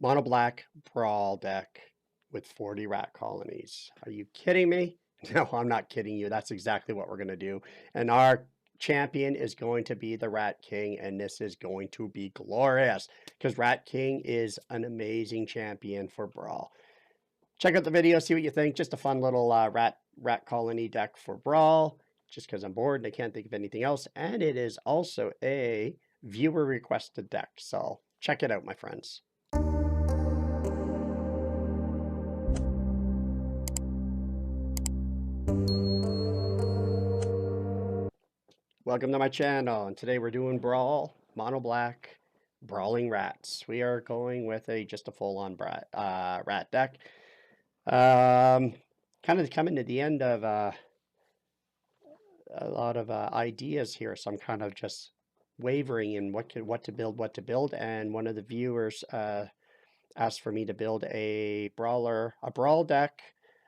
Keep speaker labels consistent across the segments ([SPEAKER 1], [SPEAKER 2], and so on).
[SPEAKER 1] Mono black Brawl deck with 40 rat colonies. Are you kidding me? No, I'm not kidding you. That's exactly what we're going to do. And our champion is going to be the Rat King, and this is going to be glorious because Rat King is an amazing champion for Brawl. Check out the video, see what you think. Just a fun little rat colony deck for Brawl, just because I'm bored and I can't think of anything else. And it is also a viewer requested deck, so check it out, my friends. Welcome to my channel, and today we're doing Brawl, Mono Black, Brawling Rats. We are going with just a full-on rat deck. Kind of coming to the end of a lot of ideas here, so I'm kind of just wavering in what to build. And one of the viewers asked for me to build a Brawl deck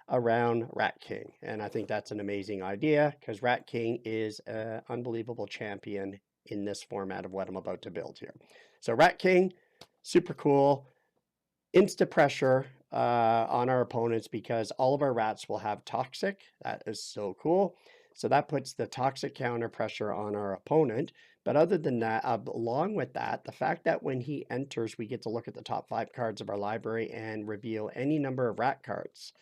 [SPEAKER 1] around Rat King, and I think that's an amazing idea because Rat King is an unbelievable champion in this format of what I'm about to build here. So Rat King, super cool, insta pressure on our opponents because all of our rats will have toxic. That is so cool. So that puts the toxic counter pressure on our opponent. But other than that, along with that, the fact that when he enters, we get to look at the top 5 cards of our library and reveal any number of rat cards.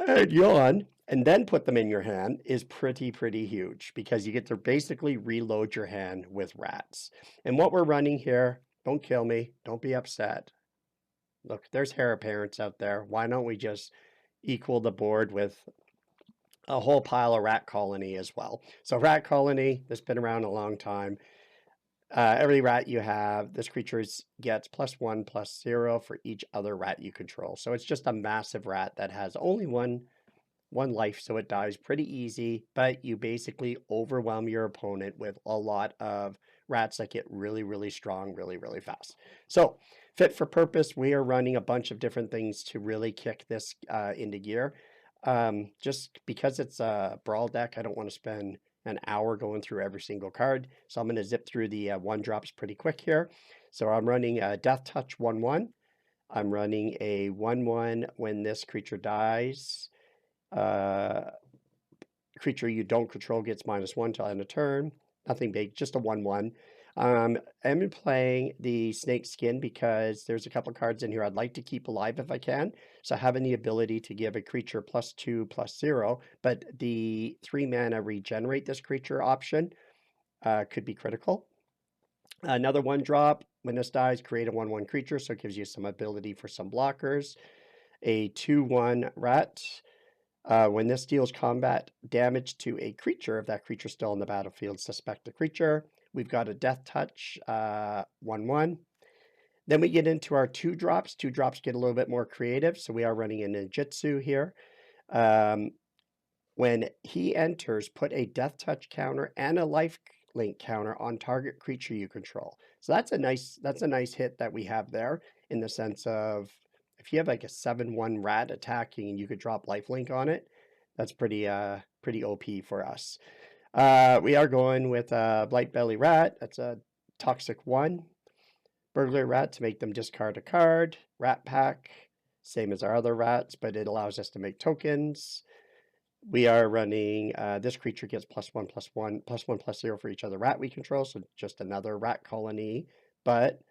[SPEAKER 1] And yawn, and then put them in your hand is pretty huge because you get to basically reload your hand with rats. And what we're running here, don't kill me, don't be upset. Look, there's hair parents out there. Why don't we just equal the board with a whole pile of rat colony as well? So rat colony, that's been around a long time. Every rat you have, this creature gets +1/+0 for each other rat you control. So it's just a massive rat that has only one life, so it dies pretty easy, but you basically overwhelm your opponent with a lot of rats that get really strong really fast. So fit for purpose, we are running a bunch of different things to really kick this into gear. Just because it's a Brawl deck, I don't want to spend an hour going through every single card. So I'm going to zip through the 1-drops pretty quick here. So I'm running a Death Touch 1/1. I'm running a 1/1 when this creature dies. Creature you don't control gets -1 till end of turn. Nothing big, just a 1/1. I'm playing the Snake Skin because there's a couple cards in here I'd like to keep alive if I can. So having the ability to give a creature +2/+0, but the 3 mana regenerate this creature option could be critical. Another 1-drop, when this dies, create a 1/1 creature, so it gives you some ability for some blockers. A 2/1 rat. When this deals combat damage to a creature, if that creature is still in the battlefield, suspect the creature. We've got a Death Touch 1/1. Then we get into our 2-drops. 2-drops get a little bit more creative, so we are running a ninjutsu here. When he enters, put a Death Touch counter and a life link counter on target creature you control. So that's a nice hit that we have there, in the sense of if you have like a 7/1 rat attacking and you could drop lifelink on it, that's pretty OP for us. We are going with a Blight Belly Rat. That's a toxic 1. Burglar Rat to make them discard a card. Rat Pack, same as our other rats, but it allows us to make tokens. We are running, this creature gets +1/+1, +1/+0 for each other rat we control, so just another rat colony, but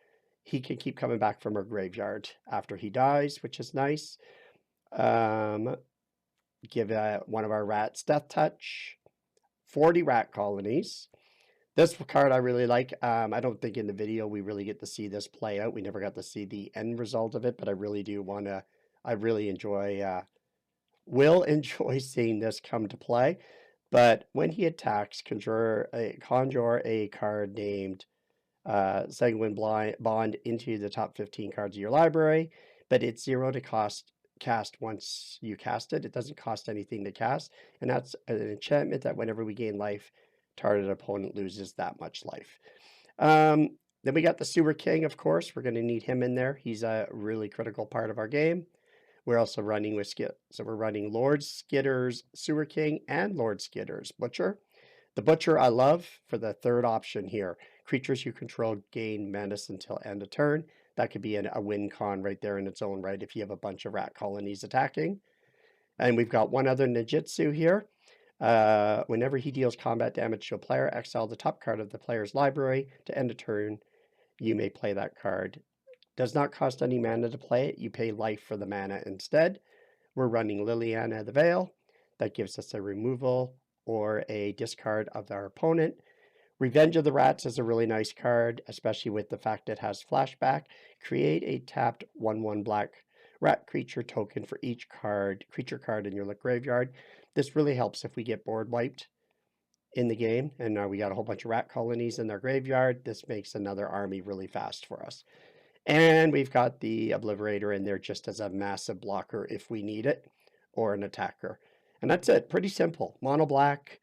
[SPEAKER 1] he can keep coming back from our graveyard after he dies, which is nice. Give one of our rats Death Touch. 40 rat colonies. This card I really like. I don't think in the video we really get to see this play out. We never got to see the end result of it, but I really do want to. I really will enjoy seeing this come to play. But when he attacks, conjure a card named Sanguine Bond into the top 15 cards of your library, but it's 0 to cast once you cast it. It doesn't cost anything to cast, and that's an enchantment that whenever we gain life, target opponent loses that much life. Then we got the Sewer King, of course. We're going to need him in there. He's a really critical part of our game. We're also running with so we're running Lord Skitter's Sewer King and Lord Skitter's Butcher. The Butcher I love for the 3rd option here, Creatures you control gain menace until end of turn. That could be a win con right there in its own right if you have a bunch of rat colonies attacking. And we've got one other ninjutsu here. Whenever he deals combat damage to a player, exile the top card of the player's library. To end a turn, you may play that card. Does not cost any mana to play it. You pay life for the mana instead. We're running Liliana the Veil. That gives us a removal or a discard of our opponent. Revenge of the Rats is a really nice card, especially with the fact it has flashback. Create a tapped 1/1 black rat creature token for each creature card in your graveyard. This really helps if we get board wiped in the game, and now we got a whole bunch of rat colonies in their graveyard. This makes another army really fast for us. And we've got the Obliterator in there just as a massive blocker if we need it, or an attacker. And that's it. Pretty simple. Mono black.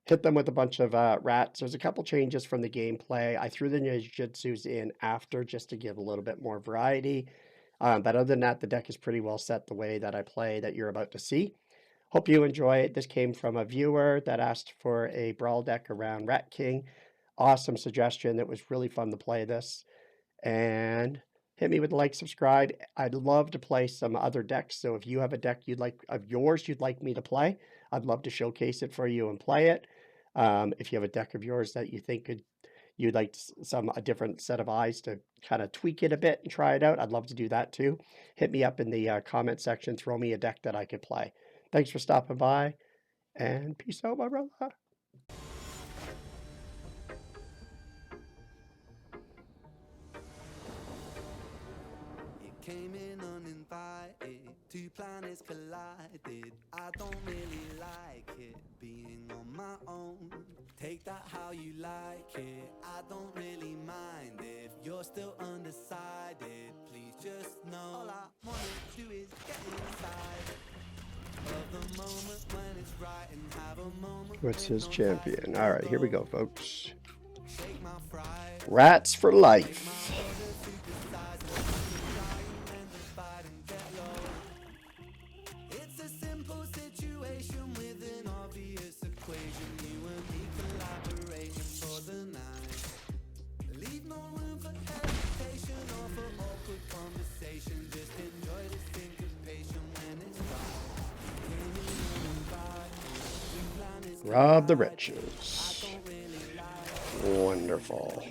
[SPEAKER 1] Hit them with a bunch of rats. There's a couple changes from the gameplay. I threw the ninjutsus in after just to give a little bit more variety. But other than that, the deck is pretty well set the way that I play that you're about to see. Hope you enjoy it. This came from a viewer that asked for a Brawl deck around Rat King. Awesome suggestion. It was really fun to play this. And hit me with a like, subscribe. I'd love to play some other decks. So if you have a deck you'd like me to play, I'd love to showcase it for you and play it. If you have a deck of yours that you think you'd like a different set of eyes to kind of tweak it a bit and try it out, I'd love to do that too. Hit me up in the comment section. Throw me a deck that I could play. Thanks for stopping by, and peace out, my brother.
[SPEAKER 2] Came in uninvited, two planets collided. I don't really like it being on my own. Take that how you like it, I don't really mind if you're still undecided. Please just know all I wanna do is get inside of the moment when it's right and have a moment.
[SPEAKER 1] What's his champion? All right, here we go, folks. Rats for life. Rob the riches. Wonderful.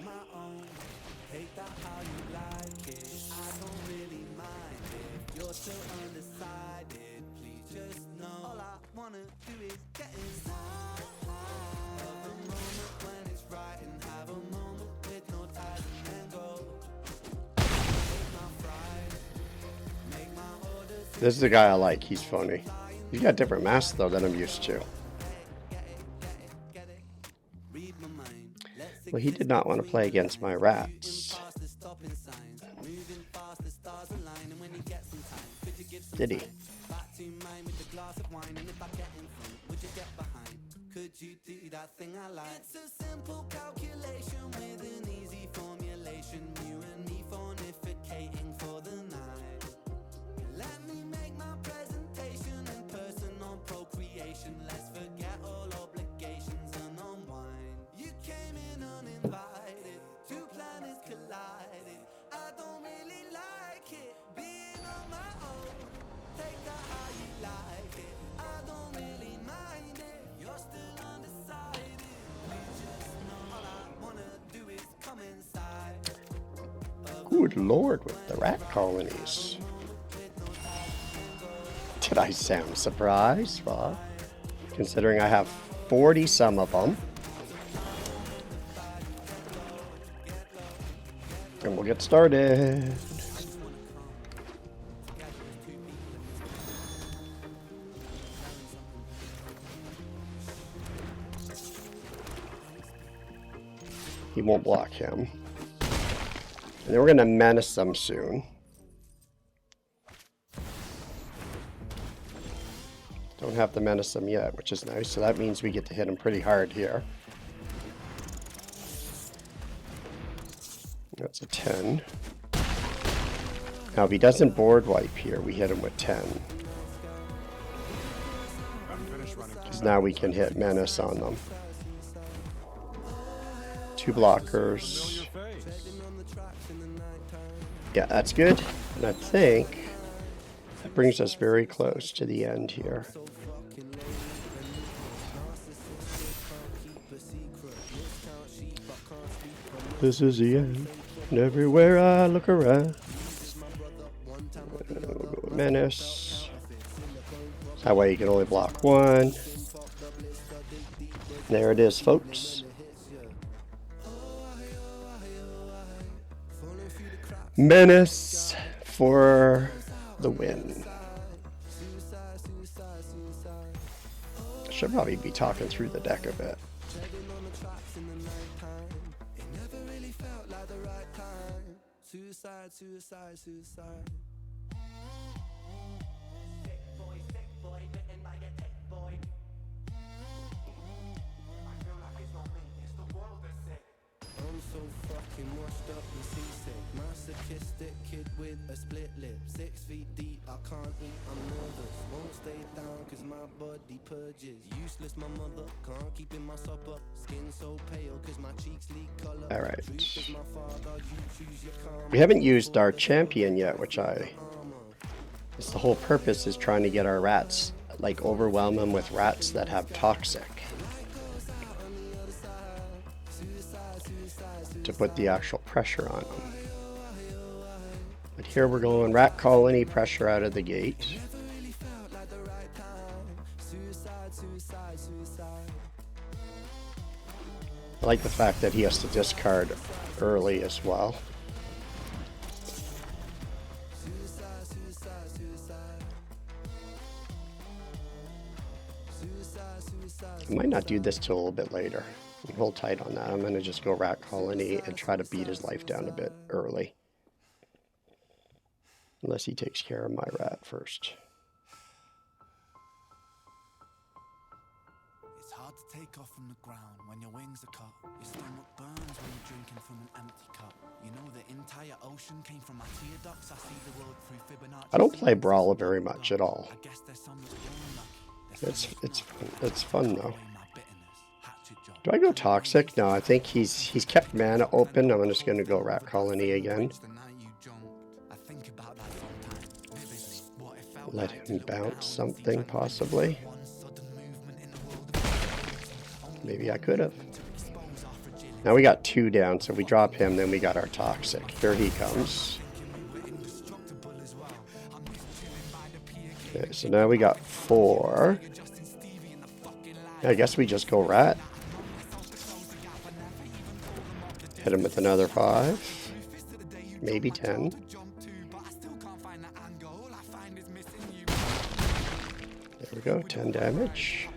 [SPEAKER 1] This is the guy I like. He's funny. He's got different masks though than I'm used to. Well, he did not want to play against my rats. Did he? Could you do that thing I like? It's a simple calculation with an easy formulation. You and me fornicating for the night. Let me make my presentation in person on procreation. Let's forget all obligations and unwind. You came in uninvited, two planets collided. I don't really like it being on my own. Take that how you like it, I don't really mind it. You're still undecided. Please just know all I wanna do is come inside. Good lord, with the rat colonies. Did I sound surprised? Well, considering I have 40 some of them. And we'll get started. He won't block him. And then we're going to menace them soon. Don't have to menace them yet, which is nice. So that means we get to hit him pretty hard here. That's a 10. Now if he doesn't board wipe here, we hit him with 10. Because now we can hit menace on them. 2 blockers. Yeah, that's good. And I think that brings us very close to the end here. This is the end. And everywhere I look around. Menace. That way you can only block 1. There it is, folks. Menace for the win. Should probably be talking through the deck a bit. Suicide, suicide, suicide. Sick boy, bitten by a tech boy. I feel like it's not me, it's the world that's sick. I'm so fucking washed up and seasick. Masochistic kid with a split lip. 6 feet deep, I can't eat, I'm nervous. Won't stay down cause my body purges. Useless, my mother, can't keep in my supper. Skin so pale cause my cheeks leak color. Alright. We haven't used our champion yet, which it's the whole purpose is trying to get our rats, like overwhelm them with rats that have toxic. To put the actual pressure on them. But here we're going rat colony pressure out of the gate. I like the fact that he has to discard early as well. I might not do this till a little bit later. Hold tight on that. I'm going to just go rat colony and try to beat his life down a bit early. Unless he takes care of my rat first.
[SPEAKER 2] It's hard to take off from the ground when your wings are cut. Your stomach burns when you're drinking from an empty cup. You know the entire ocean came from my tear ducts. I see the world through Fibonacci.
[SPEAKER 1] I don't play Brawl very much at all. It's fun though. Do I go toxic? No, I think he's kept mana open. I'm just going to go rat colony again. Let him bounce something possibly. Maybe I could have. Now we got 2 down, so if we drop him, then we got our toxic. Here he comes. Okay, so now we got 4. I guess we just go rat. Hit him with another 5. Maybe 10. There we go, 10 damage.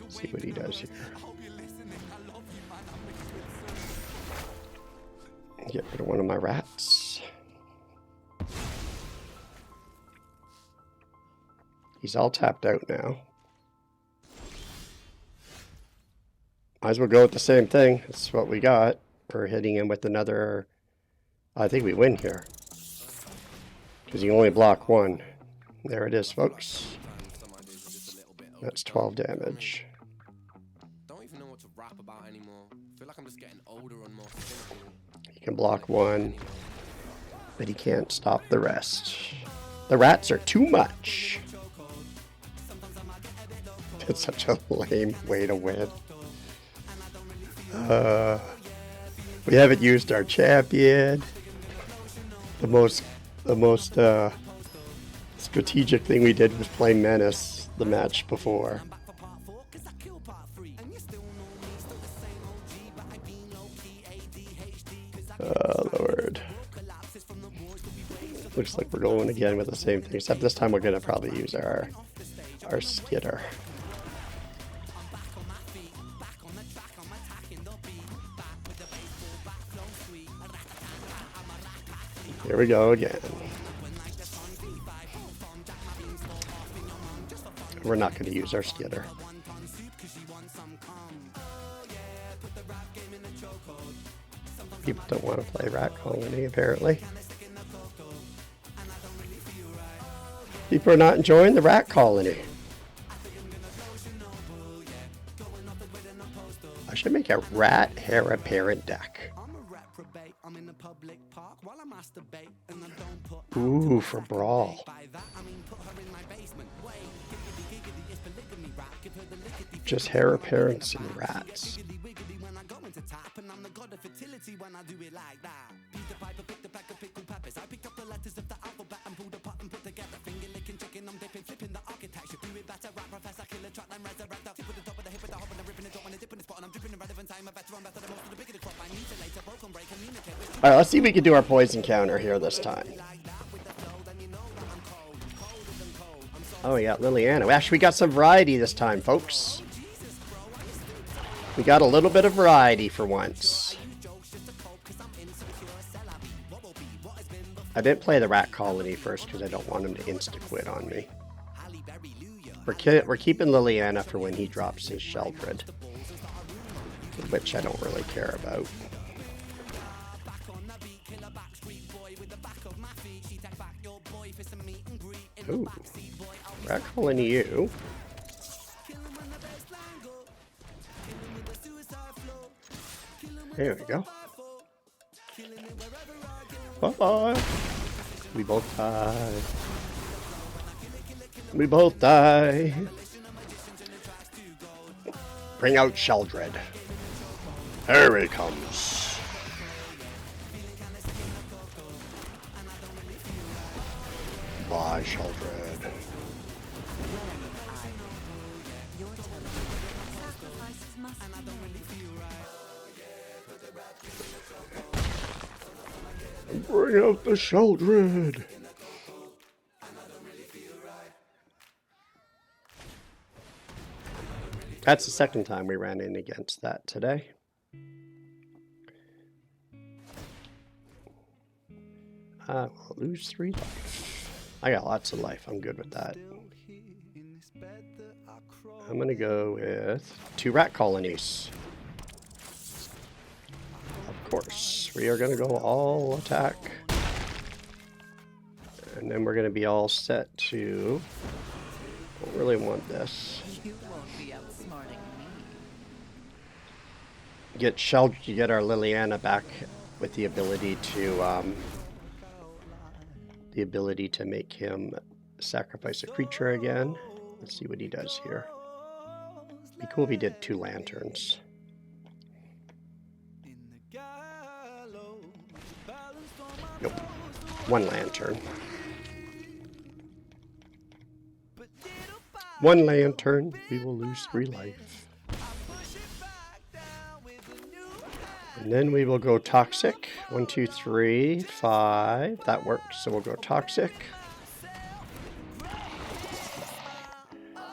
[SPEAKER 1] See what he does here. Get rid of one of my rats. He's all tapped out now. Might as well go with the same thing. That's what we got. We're hitting him with another... I think we win here. Because you only block 1. There it is, folks. That's 12 damage. He can block 1, but he can't stop the rest. The rats are too much. It's such a lame way to win. We haven't used our champion. The most strategic thing we did was play Menace the match before. Oh, Lord. Looks like we're going again with the same thing, except this time we're going to probably use our skitter. Here we go again. We're not going to use our skitter. People don't want to play Rat Colony, apparently. People are not enjoying the Rat Colony. I should make a rat hair apparent deck. Ooh, for Brawl. Just hair appearance and rats. Alright, let's see if we can do our poison counter here this time. Oh, we got Liliana. Actually, we got some variety this time, folks. We got a little bit of variety for once. I didn't play the Rat Colony first because I don't want him to insta-quit on me. We're keeping Liliana for when he drops his Sheldred, which I don't really care about. Ooh, Rat Colony you. There we go. Bye-bye. We both die. We both die. Bring out Sheldred. Here he comes. Bye, Sheldred. Bring out the Sheldred. That's the second time we ran in against that today. We'll lose 3 life. I got lots of life. I'm good with that. I'm going to go with 2 rat colonies. Of course, we are going to go all attack. And then we're going to be all set to... Don't really want this.
[SPEAKER 3] You won't be outsmarting me.
[SPEAKER 1] Get our Liliana back with the ability to make him sacrifice a creature again. Let's see what he does here. Be cool if he did 2 lanterns. Nope. 1 lantern. 1 lantern. We will lose 3 life. And then we will go toxic. 1, 2, 3, 5. That works. So we'll go toxic.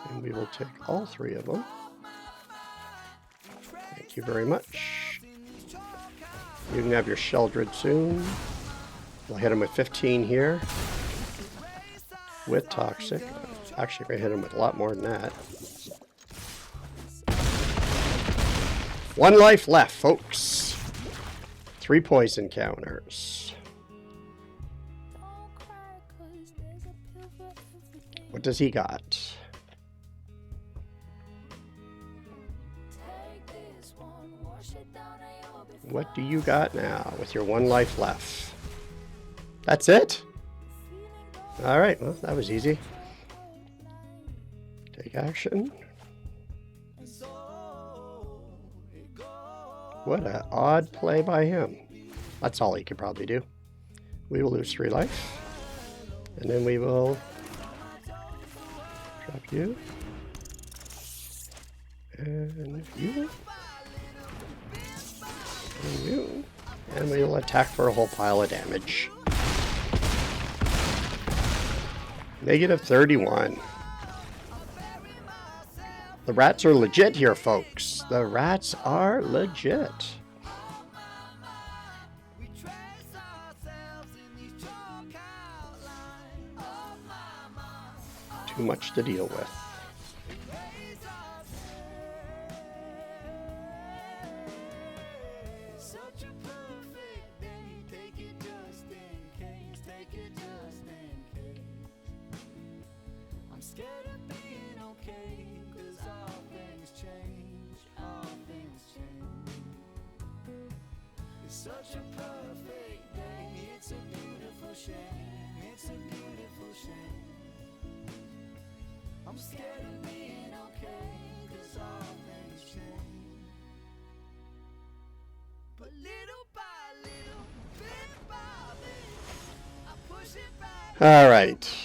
[SPEAKER 1] And we will take all 3 of them. Thank you very much. You can have your Sheldred soon. We'll hit him with 15 here. With toxic. Actually, we're going to hit him with a lot more than that. 1 life left, folks. 3 poison counters. What does he got? What do you got now with your 1 life left? That's it? Alright, well, that was easy. Take action. What an odd play by him. That's all he could probably do. We will lose 3 life. And then we will drop you. And you. And you. And we will attack for a whole pile of damage. Negative 31. The rats are legit here, folks. The rats are legit. Too much to deal with. All right.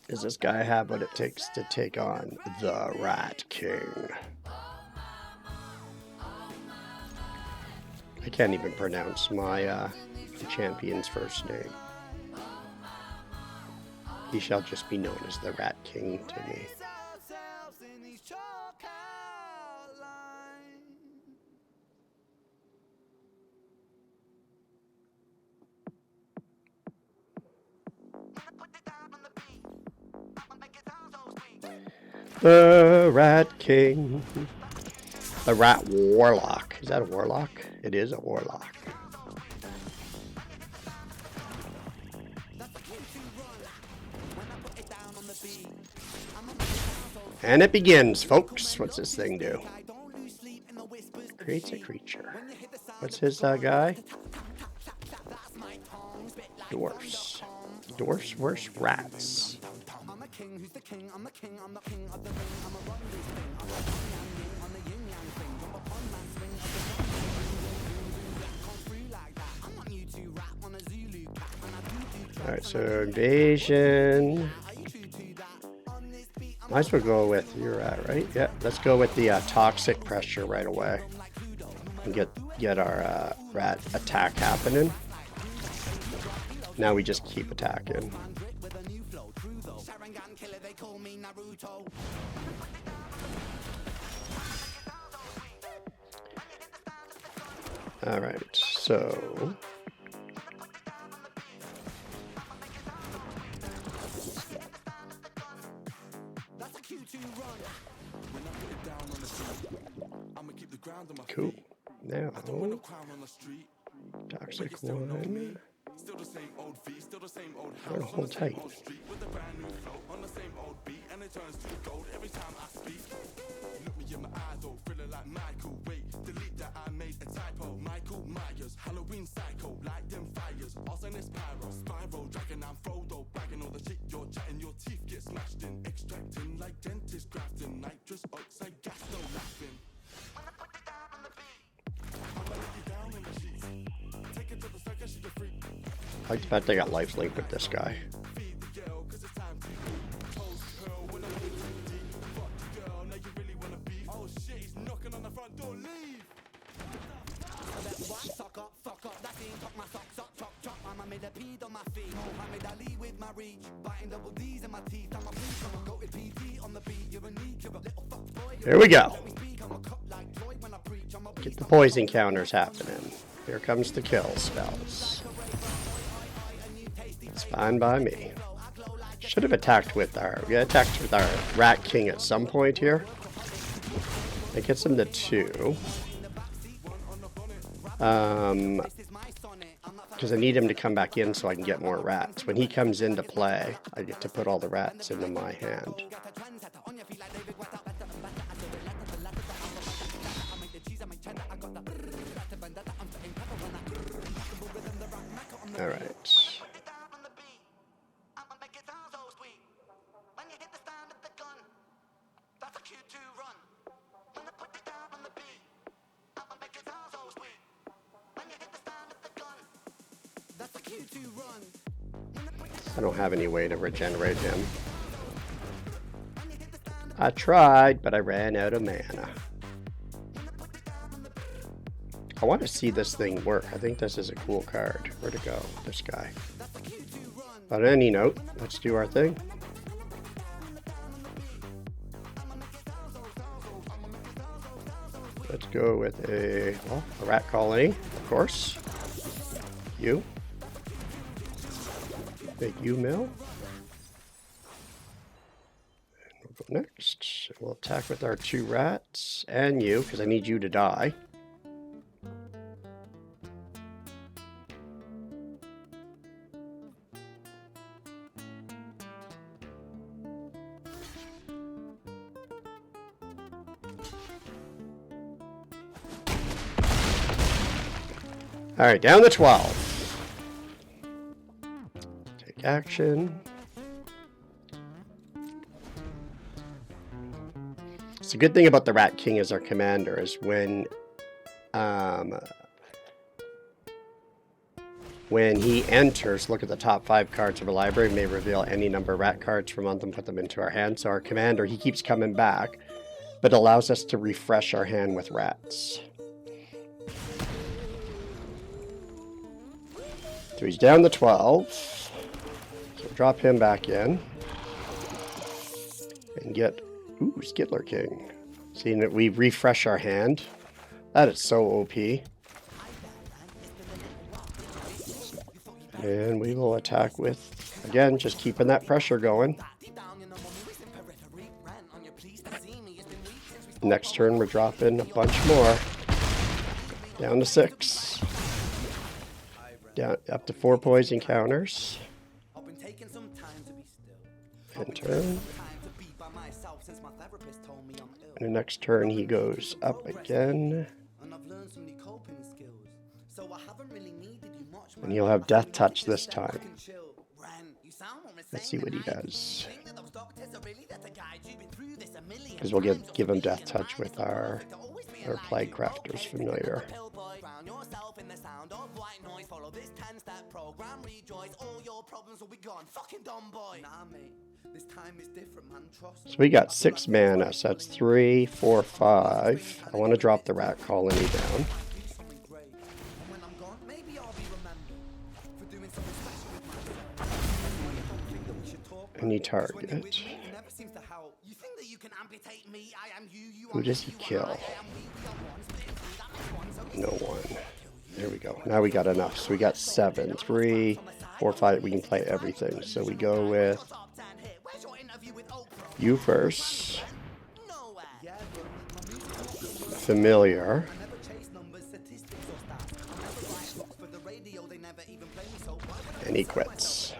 [SPEAKER 1] Does this guy have what it takes to take on the Rat King? I can't even pronounce my champion's first name. He shall just be known as the Rat King to me. The Rat King. The Rat Warlock. Is that a Warlock? It is a Warlock. And it begins, folks. What's this thing do? Creates a creature. What's his guy? Dwarfs. Dwarfs versus rats. Alright, so invasion. Might as well go with your rat, right? Yeah, let's go with the toxic pressure right away. And get our rat attack happening. Now we just keep attacking. Alright, so cool. Now toxic one.
[SPEAKER 4] Still the same old feet, still the same old
[SPEAKER 1] house. Hold tight.
[SPEAKER 4] Street with a brand new flow on the same old beat, and it turns to gold every time I speak. Look me in my eyes, though, feeling like Michael. Wait, delete that, I made a typo. Michael Myers, Halloween psycho, like them fires. Arsonist pyro, spiral, dragging I'm Frodo, bagging all the shit you're chatting. Your teeth get smashed in, extracting like dentist grafting. Nitrous oxide, gas, no laughing. I'ma put it down on the beat. I'ma let you down in the sheets. Take it to the circus, she's a freak.
[SPEAKER 1] I like the fact they got lifelink with this guy. Here we go. Get the poison counters happening. Here comes the kill spells. It's fine by me. Should have attacked with our Rat King at some point here. It gets him to 2. Because I need him to come back in so I can get more rats. When he comes into play, I get to put all the rats into my hand. All right. I don't have any way to regenerate him. I tried, but I ran out of mana. I want to see this thing work. I think this is a cool card. Where'd it go? This guy. But on any note, let's do our thing. Let's go with a rat colony, of course. You. Make you mill. And we'll go next. We'll attack with our 2 rats and you, because I need you to die. All right, down to 12. Take action. So the good thing about the Rat King as our commander is when When he enters, look at the top 5 cards of a library. We may reveal any number of rat cards from among them, put them into our hand. So our commander, he keeps coming back, but allows us to refresh our hand with rats. So he's down to 12. So drop him back in. And get, ooh, Skittler King. Seeing that we refresh our hand. That is so OP. And we will attack with, again, just keeping that pressure going. Next turn, we're dropping a bunch more. Down to 6. Down up to 4 poison counters. End turn. And the next turn, he goes up again. And he'll have Death Touch this time. Let's see what he does. Because we'll give him Death Touch with our Plague Crafter's Familiar. So we got 6 mana, so that's 3, 4, 5. I want to drop the Rat Colony down. Any target. Who does he kill? No one. There we go. Now we got enough. So we got 7. 3, 4, 5. We can play everything. So we go with you first. Familiar. And he quits.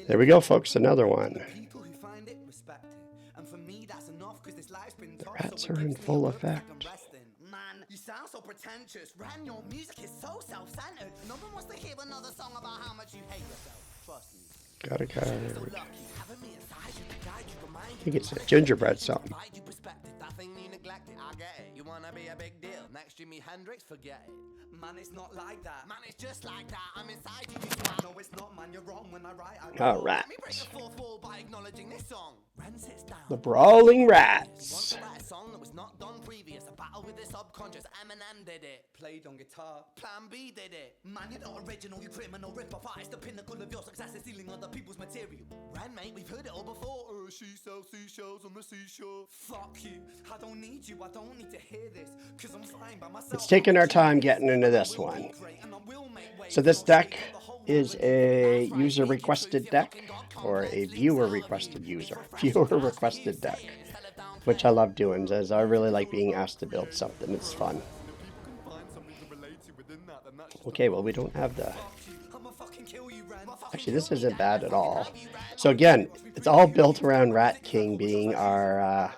[SPEAKER 1] There we go, folks. Another one. The rats are in full effect.
[SPEAKER 2] Man, you sound so pretentious. Ran, your music is so self-centered. No one wants to hear another song about how much you hate yourself. Trust me.
[SPEAKER 1] Got a card. I think it's a gingerbread song.
[SPEAKER 2] You wanna be a big deal? Next Jimi Hendrix, forget it. Man, it's not like that. Man, it's just like that. I'm inside you. No, it's not, man. You're wrong when I write.
[SPEAKER 1] All right.
[SPEAKER 2] Let me break the fourth wall by acknowledging this song. Ren sits down.
[SPEAKER 1] The Brawling Rats.
[SPEAKER 2] A song that was not done previous. A battle with the subconscious. Eminem did it. Played on guitar. Plan B did it. Man, you're not original. You criminal rip-off artist. The pinnacle of your success is stealing other people's material. Ren, mate, we've heard it all before. She sells seashells on the seashore. Fuck you. I don't need you. I don't need to hear this. Cause I'm fine by myself.
[SPEAKER 1] It's taking our time getting into this one. So this deck is a user requested deck, or a viewer requested deck, which I love doing, as I really like being asked to build something. It's fun. Okay, well, we don't have the... Actually, this isn't bad at all. So again, it's all built around Rat King being our...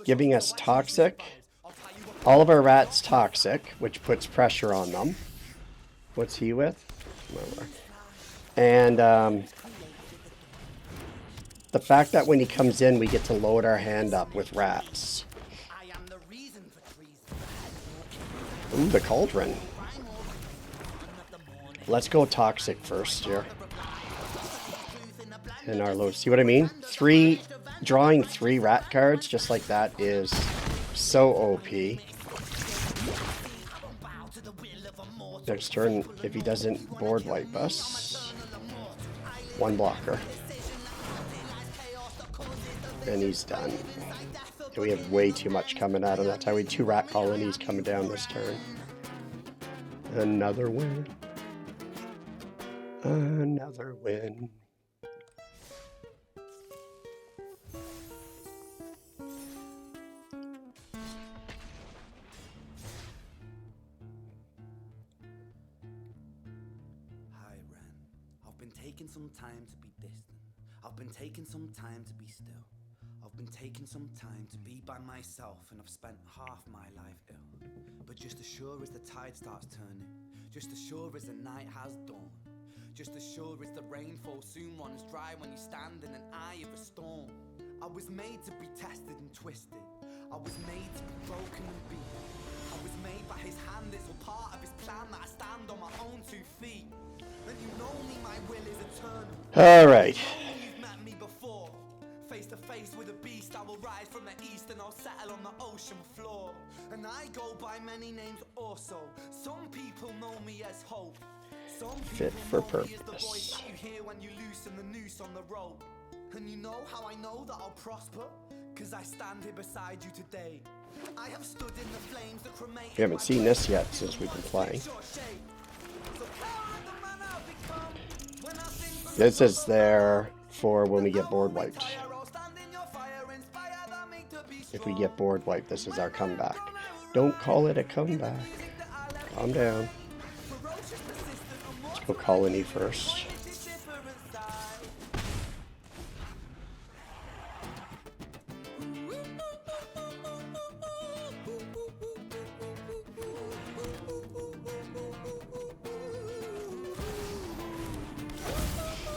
[SPEAKER 1] giving us toxic. All of our rats toxic, which puts pressure on them. What's he with? And the fact that when he comes in, we get to load our hand up with rats. Ooh, the Cauldron. Let's go toxic first here. And our load. See what I mean? Drawing 3 rat cards just like that is so OP. Next turn, if he doesn't board wipe us, 1 blocker. And he's done. And we have way too much coming out of that time. We had 2 rat colonies coming down this turn. Another win. Another win.
[SPEAKER 2] Taking some time to be distant. I've been taking some time to be still. I've been taking some time to be by myself, and I've spent half my life ill. But just as sure as the tide starts turning, just as sure as the night has dawned, just as sure as the rainfall soon runs dry when you stand in an eye of a storm. I was made to be tested and twisted. I was made to be broken and beaten. I was made by his hand, it's all part of his plan that I stand on my own 2 feet.
[SPEAKER 1] All right.
[SPEAKER 2] You've met me before. Face to face with a beast, I will rise from the east and I'll settle on the ocean floor. And I go by many names also. Some people know me as Hope. Some
[SPEAKER 1] Fit
[SPEAKER 2] people
[SPEAKER 1] for
[SPEAKER 2] know me as the
[SPEAKER 1] purpose.
[SPEAKER 2] voice that you hear when you loosen the noose on the rope. And you know how I know that I'll prosper? Cause I stand here beside you today. I have stood in the flames that cremated.
[SPEAKER 1] We haven't seen this yet since we've been playing. This is there for when we get board wiped. If we get board wiped, this is our comeback. Don't call it a comeback. Calm down. Let's go colony first.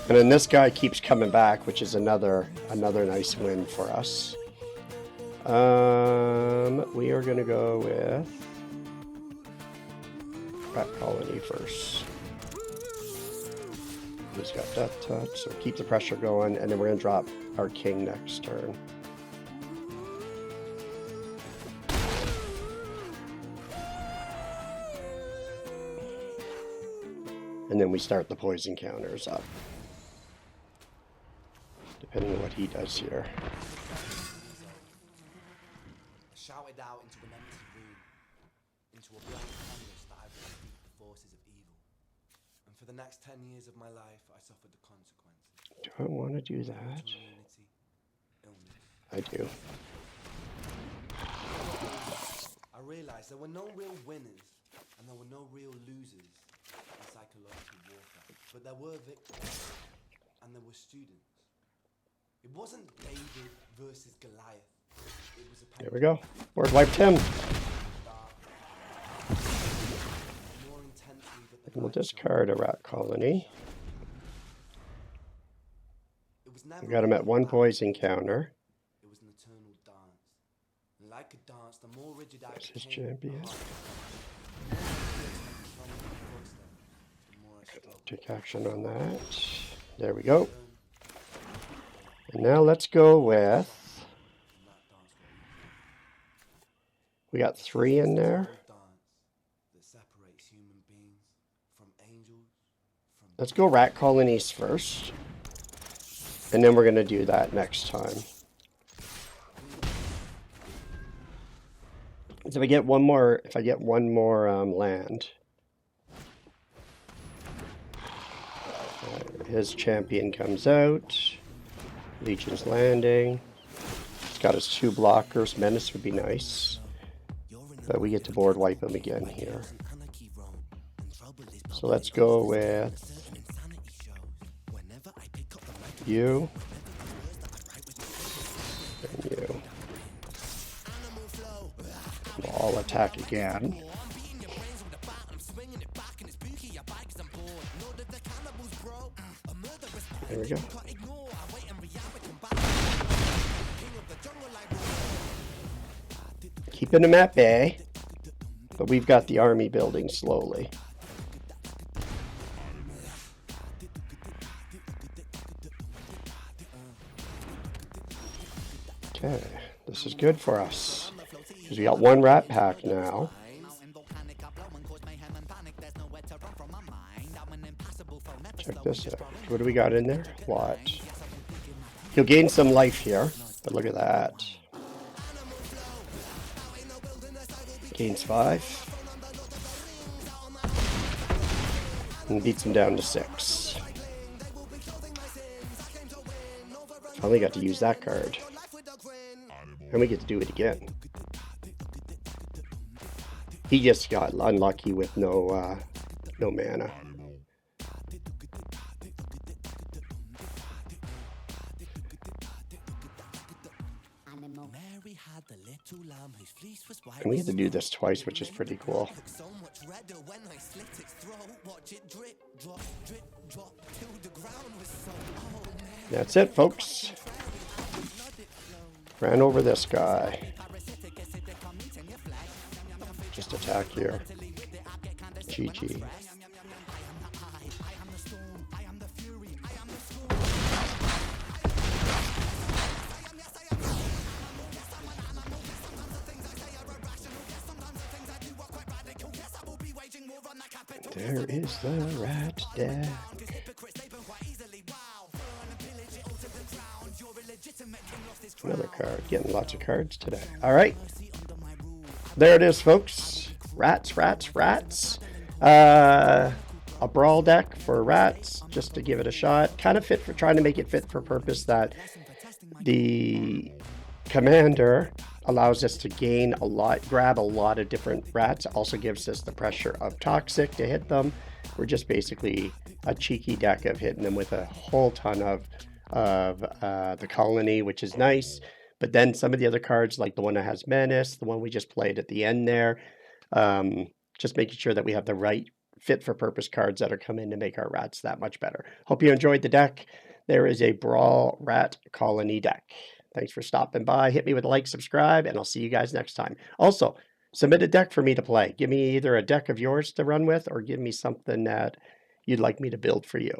[SPEAKER 1] And then this guy keeps coming back, which is another nice win for us. We are gonna go with Rat Colony first. He's got Death Touch, so keep the pressure going, and then we're gonna drop our king next turn. And then we start the poison counters up, depending on what he does here.
[SPEAKER 2] Shouted out into an empty room, into a blank canvas that I would defeat the forces of evil. And for the next 10 years of my life, I suffered the consequences.
[SPEAKER 1] Do I want to do that?
[SPEAKER 2] Immunity, illness.
[SPEAKER 1] I do.
[SPEAKER 2] I realized there were no real winners and there were no real losers in psychological warfare. But there were victims and there were students. It wasn't David versus Goliath. It was a
[SPEAKER 1] There we go. Board wiped him. And we'll discard a rat colony. We got him at one poison counter.
[SPEAKER 2] It was an eternal dance. And like a dance, the more rigid I
[SPEAKER 1] That's his
[SPEAKER 2] became,
[SPEAKER 1] champion. Take action on that. There we go. And now let's go with... We got 3 in there. Let's go rat colonies first. And then we're going to do that next time. So if I get one more, land, his champion comes out. Legion's Landing. He's got his 2 blockers. Menace would be nice. But we get to board wipe him again here. So let's go with you and you. We'll all attack again. There we go. Keeping them at bay, but we've got the army building slowly. Okay, this is good for us because we got 1 rat pack now. Check this out. What do we got in there? What? He'll gain some life here, but look at that. Gains 5. And beats him down to 6. Finally got to use that card. And we get to do it again. He just got unlucky with no mana. And we get to do this twice, which is pretty cool. That's it, folks. Ran over this guy. Just attack here. GG. There is the rat deck. Another card. Getting lots of cards today. All right. There it is, folks. Rats, rats, rats. A Brawl deck for rats, just to give it a shot. Kind of fit for trying to make it fit for purpose that the commander allows us to gain a lot, grab a lot of different rats. Also gives us the pressure of toxic to hit them. We're just basically a cheeky deck of hitting them with a whole ton of the colony, which is nice. But then some of the other cards, like the one that has menace, the one we just played at the end there, just making sure that we have the right fit for purpose cards that are coming to make our rats that much better. Hope you enjoyed the deck. There is a Brawl rat colony deck. Thanks for stopping by. Hit me with a like, subscribe, and I'll see you guys next time. Also, submit a deck for me to play. Give me either a deck of yours to run with or give me something that you'd like me to build for you.